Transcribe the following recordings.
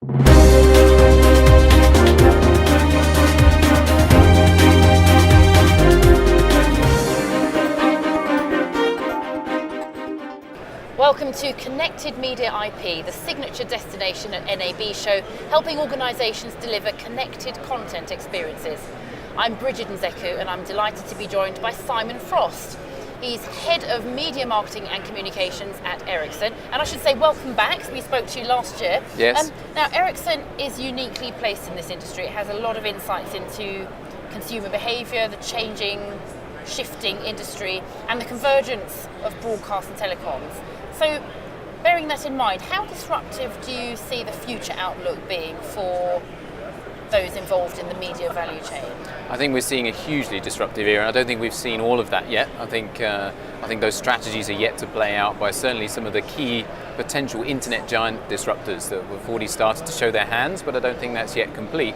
Welcome to Connected Media IP, the signature destination at NAB Show, helping organisations deliver connected content experiences. I'm Bridget Nzeku and I'm delighted to be joined by Simon Frost. He's Head of Media Marketing and Communications at Ericsson. And I should say welcome back, we spoke to you last year. Yes. Now Ericsson is uniquely placed in this industry. It has a lot of insights into consumer behaviour, the changing, shifting industry and the convergence of broadcast and telecoms. So, bearing that in mind, how disruptive do you see the future outlook being for those involved in the media value chain? I think we're seeing a hugely disruptive era. I don't think we've seen all of that yet. I think those strategies are yet to play out by certainly some of the key potential internet giant disruptors that have already started to show their hands, but I don't think that's yet complete.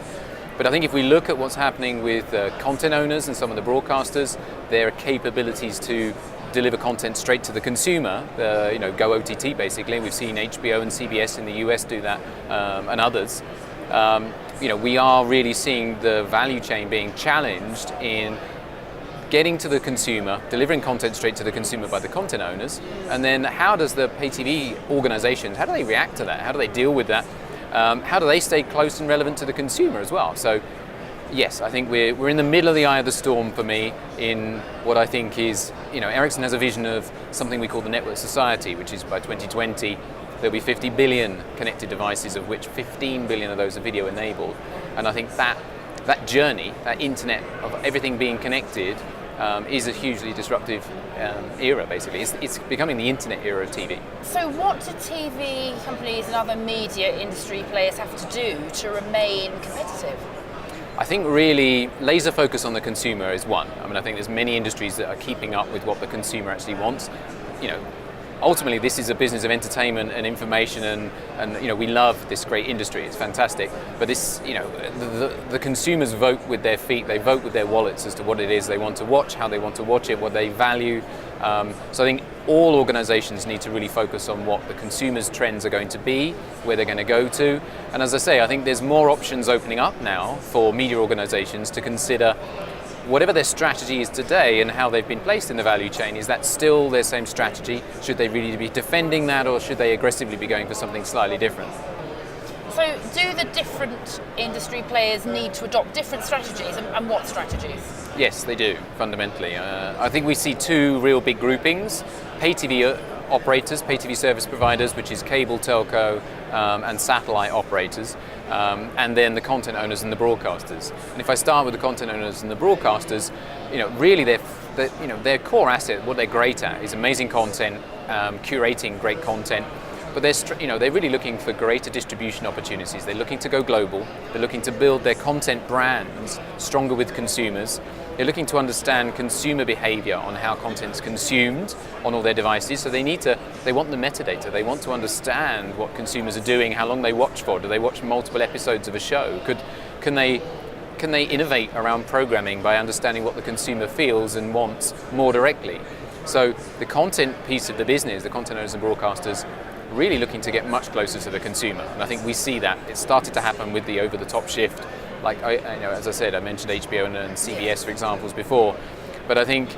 But I think if we look at what's happening with content owners and some of the broadcasters, their capabilities to deliver content straight to the consumer, go OTT basically. We've seen HBO and CBS in the US do that, and others. We are really seeing the value chain being challenged in getting to the consumer, delivering content straight to the consumer by the content owners, and then how does the pay TV organizations, how do they react to that? How do they deal with that? How do they stay close and relevant to the consumer as well? So yes, I think we're in the middle of the eye of the storm for me in what I think is, Ericsson has a vision of something we call the network society, which is by 2020, there'll be 50 billion connected devices, of which 15 billion of those are video enabled. And I think that journey, that internet of everything being connected, is a hugely disruptive era, basically. It's becoming the internet era of TV. So what do TV companies and other media industry players have to do to remain competitive? I think really laser focus on the consumer is one. I think there's many industries that are keeping up with what the consumer actually wants. Ultimately this is a business of entertainment and information and we love this great industry, it's fantastic. But this, the consumers vote with their feet, they vote with their wallets as to what it is they want to watch, how they want to watch it, what they value. So I think all organizations need to really focus on what the consumers' trends are going to be, where they're going to go to. And as I say, I think there's more options opening up now for media organizations to consider whatever their strategy is today and how they've been placed in the value chain. Is that still their same strategy? Should they really be defending that, or should they aggressively be going for something slightly different? So do the different industry players need to adopt different strategies, and what strategies? Yes, they do, fundamentally. I think we see two real big groupings. Pay TV operators, pay TV service providers, which is cable, telco, and satellite operators, and then the content owners and the broadcasters. And if I start with the content owners and the broadcasters, really their core asset, what they're great at, is amazing content, curating great content. But they're really looking for greater distribution opportunities. They're looking to go global. They're looking to build their content brands stronger with consumers. They're looking to understand consumer behavior on how content's consumed on all their devices. So they want the metadata. They want to understand what consumers are doing, how long they watch for. Do they watch multiple episodes of a show? Can they innovate around programming by understanding what the consumer feels and wants more directly? So the content piece of the business, the content owners and broadcasters, really looking to get much closer to the consumer. And I think we see that. It started to happen with the over-the-top shift. Like, as I said, I mentioned HBO and CBS for examples before. But I think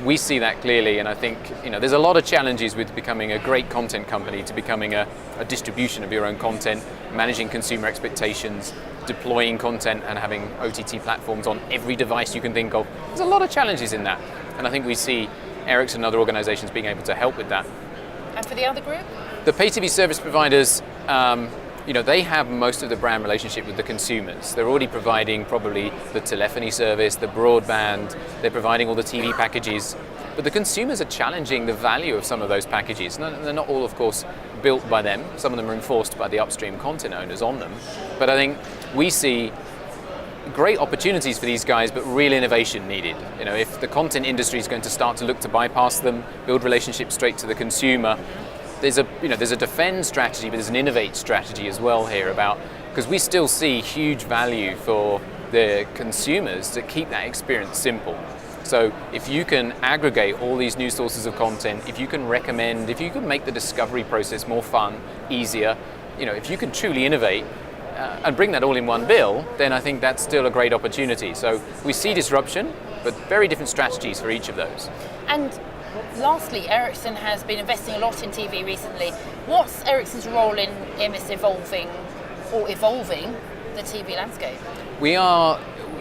we see that clearly, and I think there's a lot of challenges with becoming a great content company to becoming a distribution of your own content, managing consumer expectations, deploying content and having OTT platforms on every device you can think of. There's a lot of challenges in that. And I think we see Ericsson and other organizations being able to help with that. And for the other group? The pay TV service providers, they have most of the brand relationship with the consumers. They're already providing probably the telephony service, the broadband, they're providing all the TV packages. But the consumers are challenging the value of some of those packages. They're not all, of course, built by them. Some of them are enforced by the upstream content owners on them. But I think we see great opportunities for these guys, but real innovation needed. If the content industry is going to start to look to bypass them, build relationships straight to the consumer, there's a defend strategy, but there's an innovate strategy as well here because we still see huge value for the consumers to keep that experience simple. So if you can aggregate all these new sources of content, if you can recommend, if you can make the discovery process more fun, easier, if you can truly innovate, and bring that all in one bill, then I think that's still a great opportunity. So we see disruption, but very different strategies for each of those. And lastly, Ericsson has been investing a lot in TV recently. What's Ericsson's role in this evolving the TV landscape?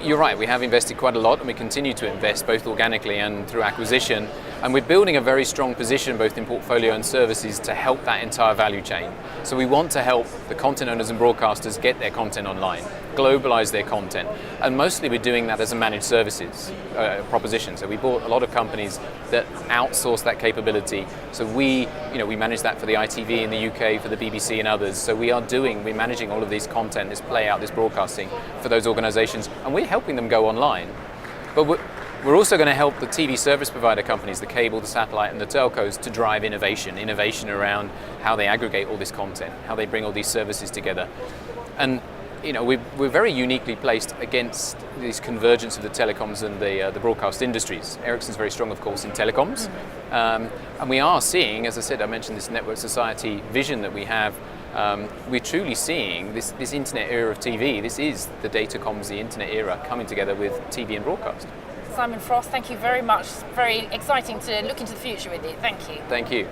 You're right, we have invested quite a lot, and we continue to invest both organically and through acquisition, and we're building a very strong position both in portfolio and services to help that entire value chain. So we want to help the content owners and broadcasters get their content online, globalize their content, and mostly we're doing that as a managed services proposition. So we bought a lot of companies that outsource that capability. So we manage that for the ITV in the UK, for the BBC and others. So we're managing all of these content, this play out, this broadcasting for those organizations, and we're helping them go online. But we're also going to help the TV service provider companies, the cable, the satellite and the telcos, to drive innovation around how they aggregate all this content, how they bring all these services together. And we're very uniquely placed against this convergence of the telecoms and the broadcast industries. Ericsson's very strong, of course, in telecoms. And we are seeing, as I said, I mentioned this network society vision that we have. We're truly seeing this internet era of TV. This is the datacomms, the internet era coming together with TV and broadcast. Simon Frost, thank you very much. Very exciting to look into the future with you. Thank you. Thank you.